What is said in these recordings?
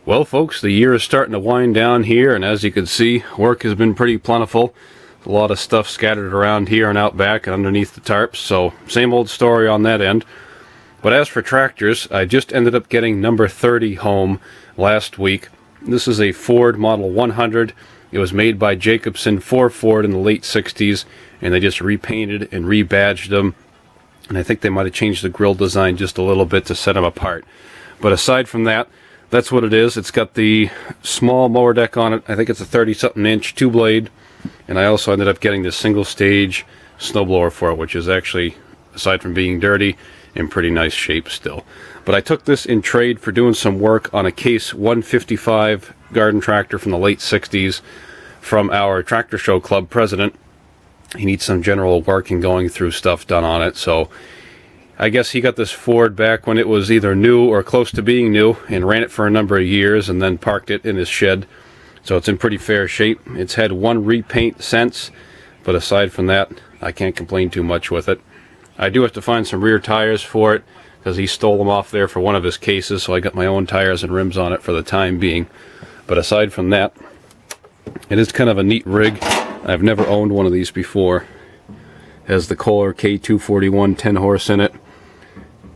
Well, folks, the year is starting to wind down here, and as you can see, work has been pretty plentiful. A lot of stuff scattered around here and out back and underneath the tarps, so same old story on that end. But as for tractors, I just ended up getting number 30 home last week. This is a Ford Model 100. It was made by Jacobson for Ford in the late 60s, and they just repainted and rebadged them. And I think they might have changed the grille design just a little bit to set them apart. But aside from that, that's what it is. It's got the small mower deck on it. I think it's a 30-something inch 2-blade. And I also ended up getting this single-stage snowblower for it, which is actually, aside from being dirty, in pretty nice shape still. But I took this in trade for doing some work on a Case 155 garden tractor from the late 60s from our Tractor Show Club president. He needs some general work and going through stuff done on it, so I guess he got this Ford back when it was either new or close to being new and ran it for a number of years and then parked it in his shed. So it's in pretty fair shape. It's had one repaint since, but aside from that, I can't complain too much with it. I do have to find some rear tires for it because he stole them off there for one of his cases, so I got my own tires and rims on it for the time being. But aside from that, it is kind of a neat rig. I've never owned one of these before. It has the Kohler K241 10 horse in it.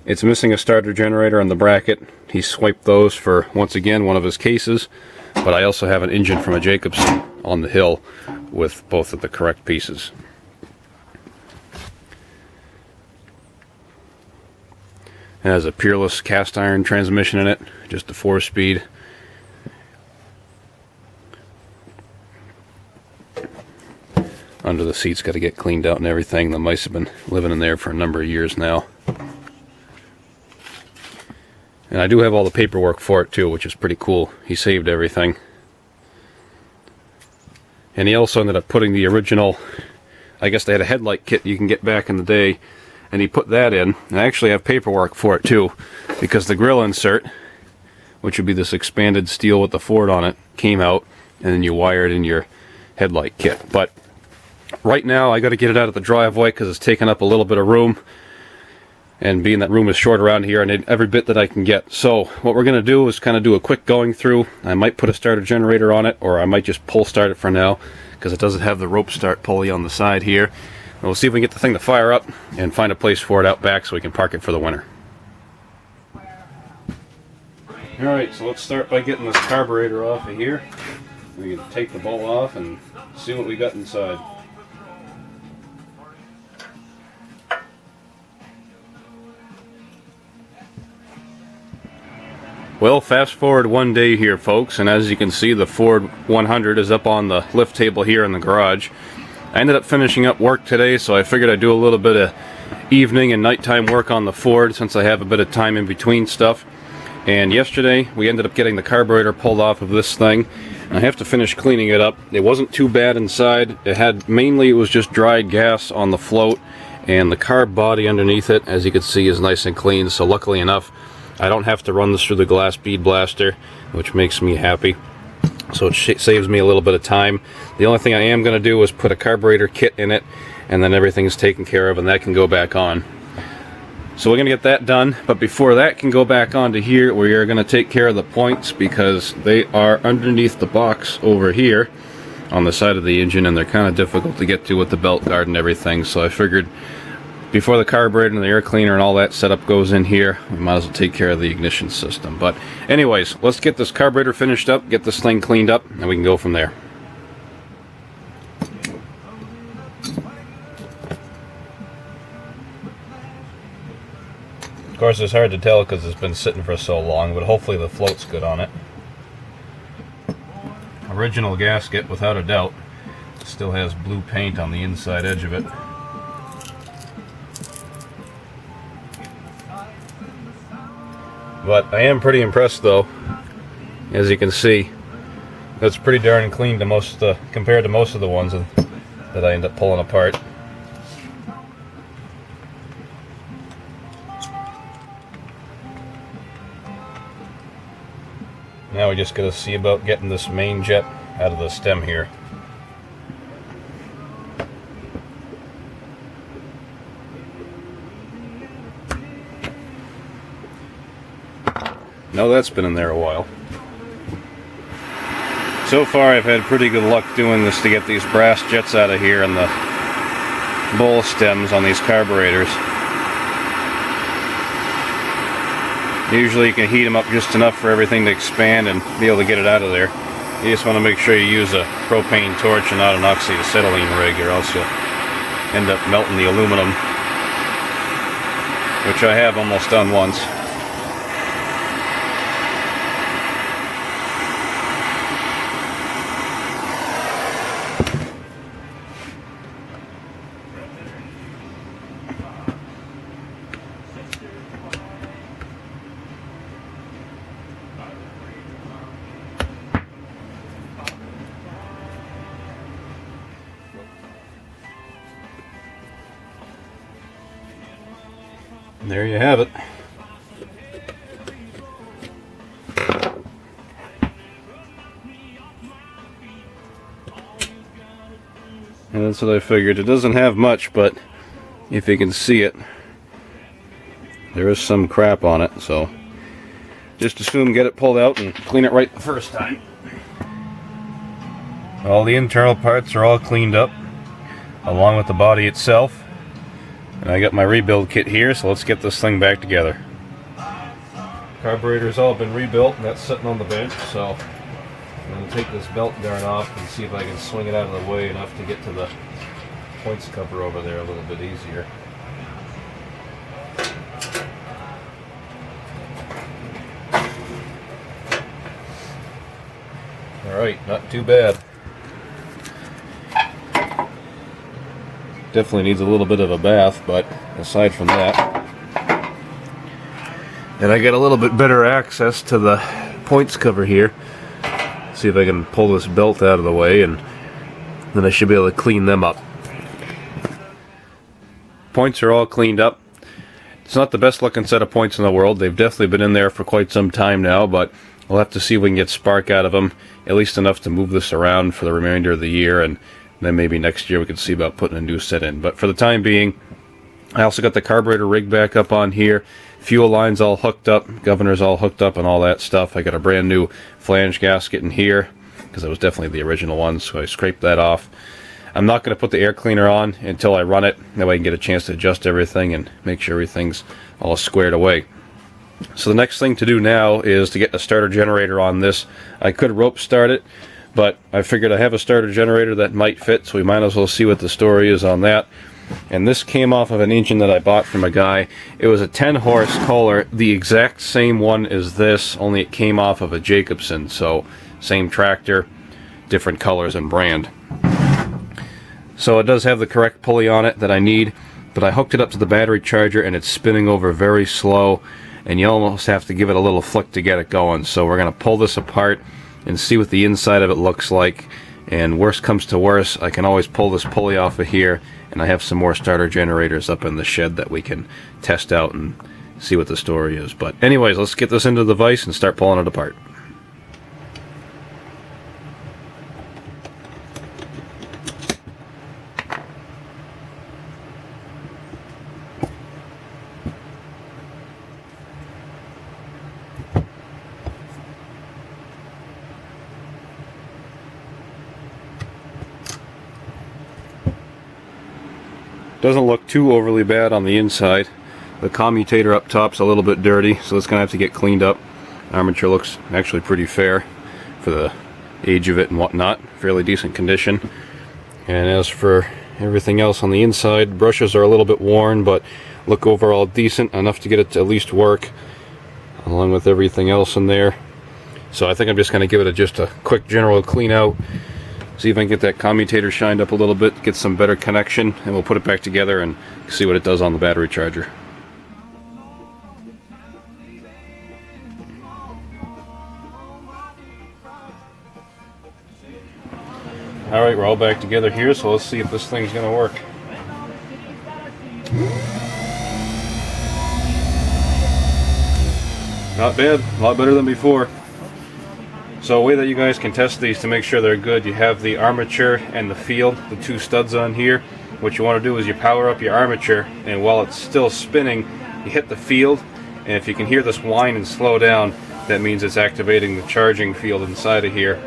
It's missing a starter generator on the bracket. He swiped those for, once again, one of his cases. But I also have an engine from a Jacobson on the hill with both of the correct pieces. It has a Peerless cast iron transmission in it, just a 4-speed. Under the seat's got to get cleaned out and everything. The mice have been living in there for a number of years now. And I do have all the paperwork for it too, which is pretty cool. He saved everything. And he also ended up putting the original, I guess they had a headlight kit you can get back in the day, and he put that in. And I actually have paperwork for it too, because the grill insert, which would be this expanded steel with the Ford on it, came out, and then you wire it in your headlight kit. But right now I got to get it out of the driveway because it's taking up a little bit of room. And being that room is short around here, I need every bit that I can get. So what we're going to do is kind of do a quick going through. I might put a starter generator on it, or I might just pull start it for now, because it doesn't have the rope start pulley on the side here. And we'll see if we can get the thing to fire up and find a place for it out back so we can park it for the winter. Alright, so let's start by getting this carburetor off of here. We can take the bowl off and see what we got inside. Well, fast forward one day here, folks, and as you can see, the Ford 100 is up on the lift table here in the garage. I ended up finishing up work today, so I figured I'd do a little bit of evening and nighttime work on the Ford since I have a bit of time in between stuff. And yesterday, we ended up getting the carburetor pulled off of this thing. I have to finish cleaning it up. It wasn't too bad inside. It was just dried gas on the float, and the carb body underneath it, as you can see, is nice and clean, so luckily enough, I don't have to run this through the glass bead blaster, which makes me happy. So it saves me a little bit of time. The only thing I am going to do is put a carburetor kit in it, and then everything's taken care of, and that can go back on. So we're going to get that done, but before that can go back onto here, we are going to take care of the points because they are underneath the box over here on the side of the engine, and they're kind of difficult to get to with the belt guard and everything. So I figured before the carburetor and the air cleaner and all that setup goes in here, we might as well take care of the ignition system. But anyways, let's get this carburetor finished up, get this thing cleaned up, and we can go from there. Of course, it's hard to tell because it's been sitting for so long, but hopefully the float's good on it. Original gasket, without a doubt. Still has blue paint on the inside edge of it. But I am pretty impressed though. As you can see, that's pretty darn clean to compared to most of the ones that I end up pulling apart. Now we just got to see about getting this main jet out of the stem here. Now that's been in there a while. So far I've had pretty good luck doing this to get these brass jets out of here and the bowl stems on these carburetors. Usually you can heat them up just enough for everything to expand and be able to get it out of there. You just want to make sure you use a propane torch and not an oxyacetylene rig, or else you'll end up melting the aluminum, which I have almost done once. And there you have it. And that's what I figured. It doesn't have much, but if you can see it, there is some crap on it, so just assume get it pulled out and clean it right the first time. All the internal parts are all cleaned up, along with the body itself. And I got my rebuild kit here, so let's get this thing back together. Carburetor's all been rebuilt, and that's sitting on the bench, so I'm going to take this belt guard off and see if I can swing it out of the way enough to get to the points cover over there a little bit easier. Alright, not too bad. Definitely needs a little bit of a bath, but aside from that, and I get a little bit better access to the points cover here. See if I can pull this belt out of the way, and then I should be able to clean them up. Points are all cleaned up. It's not the best looking set of points in the world. They've definitely been in there for quite some time now, but we'll have to see if we can get spark out of them, at least enough to move this around for the remainder of the year, and then maybe next year we can see about putting a new set in. But for the time being, I also got the carburetor rig back up on here. Fuel lines all hooked up, governors all hooked up, and all that stuff. I got a brand new flange gasket in here, because it was definitely the original one, so I scraped that off. I'm not going to put the air cleaner on until I run it. That way I can get a chance to adjust everything and make sure everything's all squared away. So the next thing to do now is to get a starter generator on this. I could rope start it, but I figured I have a starter generator that might fit, so we might as well see what the story is on that. And this came off of an engine that I bought from a guy. It was a 10 horse Kohler, the exact same one as this, only it came off of a Jacobsen, so same tractor, different colors and brand. So it does have the correct pulley on it that I need, but I hooked it up to the battery charger and it's spinning over very slow, and you almost have to give it a little flick to get it going. So we're going to pull this apart and see what the inside of it looks like, and worst comes to worst, I can always pull this pulley off of here, and I have some more starter generators up in the shed that we can test out and see what the story is. But anyways, let's get this into the vise and start pulling it apart. Doesn't look too overly bad on the inside. The commutator up top's a little bit dirty, so it's gonna have to get cleaned up. Armature looks actually pretty fair for the age of it and whatnot. Fairly decent condition. And as for everything else on the inside, brushes are a little bit worn, but look overall decent, enough to get it to at least work, along with everything else in there. So I think I'm just gonna give it just a quick general clean out. See if I can get that commutator shined up a little bit, get some better connection, and we'll put it back together and see what it does on the battery charger. Alright, we're all back together here, so let's see if this thing's going to work. Not bad, a lot better than before. So a way that you guys can test these to make sure they're good, you have the armature and the field, the two studs on here. What you want to do is you power up your armature, and while it's still spinning, you hit the field, and if you can hear this whine and slow down, that means it's activating the charging field inside of here.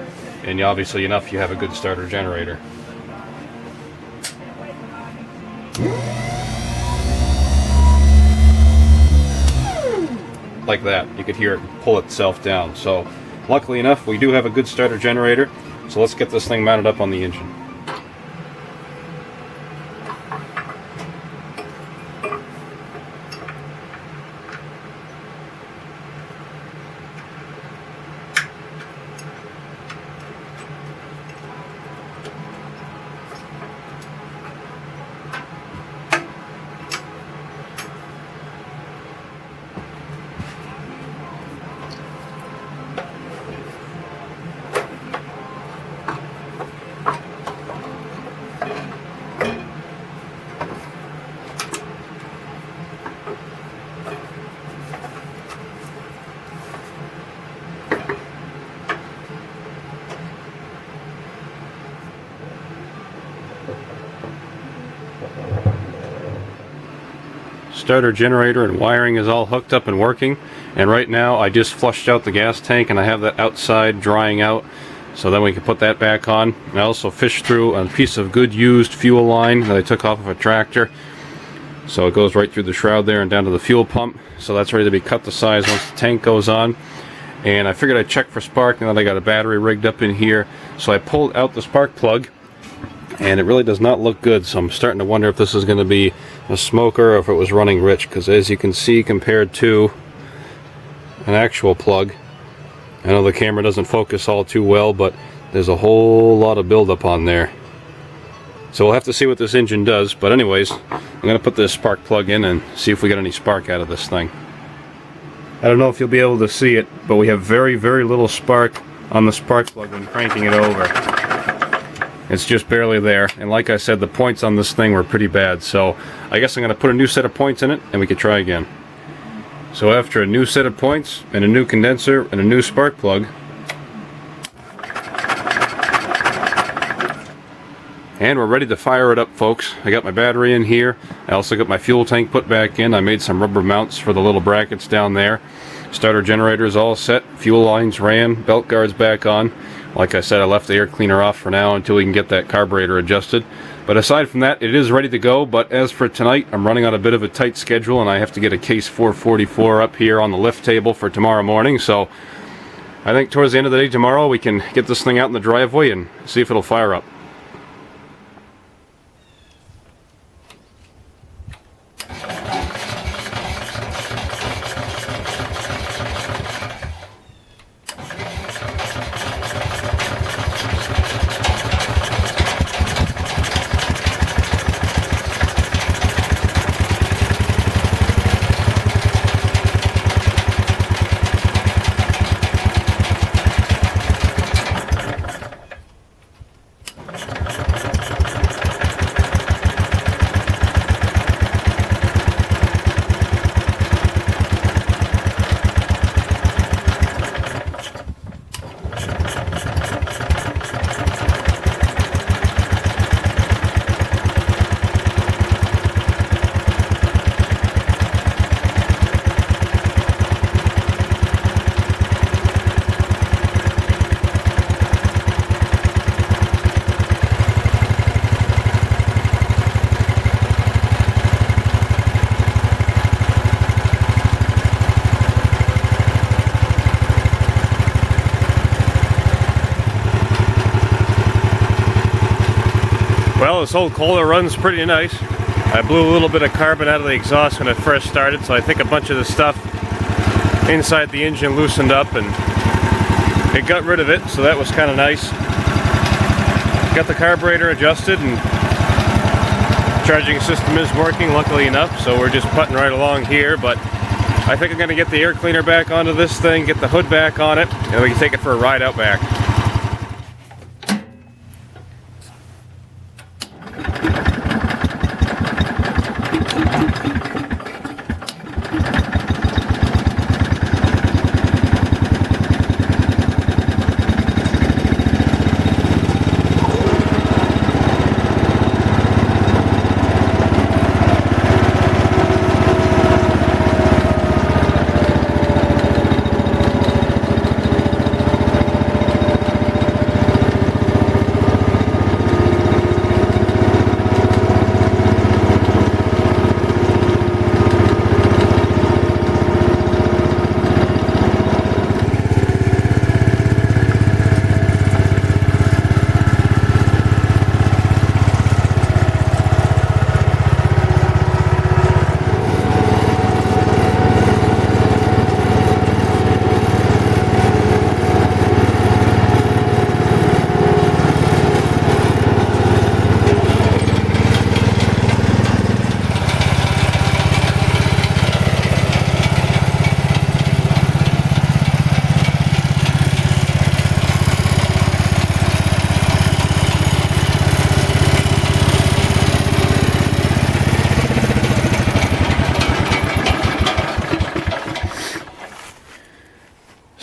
and obviously enough you have a good starter generator. Like that, you could hear it pull itself down. So luckily enough, we do have a good starter generator, so let's get this thing mounted up on the engine. Starter generator and wiring is all hooked up and working, and right now I just flushed out the gas tank and I have that outside drying out, so then we can put that back on. I also fished through a piece of good used fuel line that I took off of a tractor, so it goes right through the shroud there and down to the fuel pump, so that's ready to be cut to size once the tank goes on. And I figured I'd check for spark now that I got a battery rigged up in here, so I pulled out the spark plug and it really does not look good, so I'm starting to wonder if this is going to be a smoker or if it was running rich, because as you can see, compared to an actual plug, I know the camera doesn't focus all too well, but there's a whole lot of buildup on there. So we'll have to see what this engine does, but anyways, I'm going to put this spark plug in and see if we get any spark out of this thing. I don't know if you'll be able to see it, but we have very, very little spark on the spark plug when cranking it over. It's just barely there, and like I said, the points on this thing were pretty bad, so I guess I'm going to put a new set of points in it and we could try again. So after a new set of points and a new condenser and a new spark plug, and we're ready to fire it up, folks. I got my battery in here. I also got my fuel tank put back in. I made some rubber mounts for the little brackets down there. Starter generator is all set. Fuel lines ran. Belt guards back on. Like I said, I left the air cleaner off for now until we can get that carburetor adjusted. But aside from that, it is ready to go. But as for tonight, I'm running on a bit of a tight schedule, and I have to get a case 444 up here on the lift table for tomorrow morning. So I think towards the end of the day tomorrow, we can get this thing out in the driveway and see if it'll fire up. Well, this old Kohler runs pretty nice. I blew a little bit of carbon out of the exhaust when it first started, so I think a bunch of the stuff inside the engine loosened up and it got rid of it, so that was kind of nice. Got the carburetor adjusted and charging system is working, luckily enough, so we're just putting right along here. But I think I'm going to get the air cleaner back onto this thing, get the hood back on it, and we can take it for a ride out back.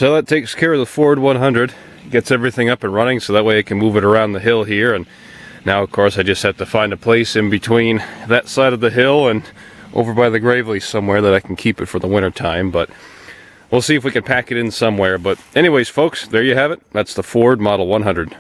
So that takes care of the Ford 100. Gets everything up and running so that way I can move it around the hill here. And now of course I just have to find a place in between that side of the hill and over by the Gravely somewhere that I can keep it for the winter time. But we'll see if we can pack it in somewhere. But anyways folks, there you have it. That's the Ford Model 100.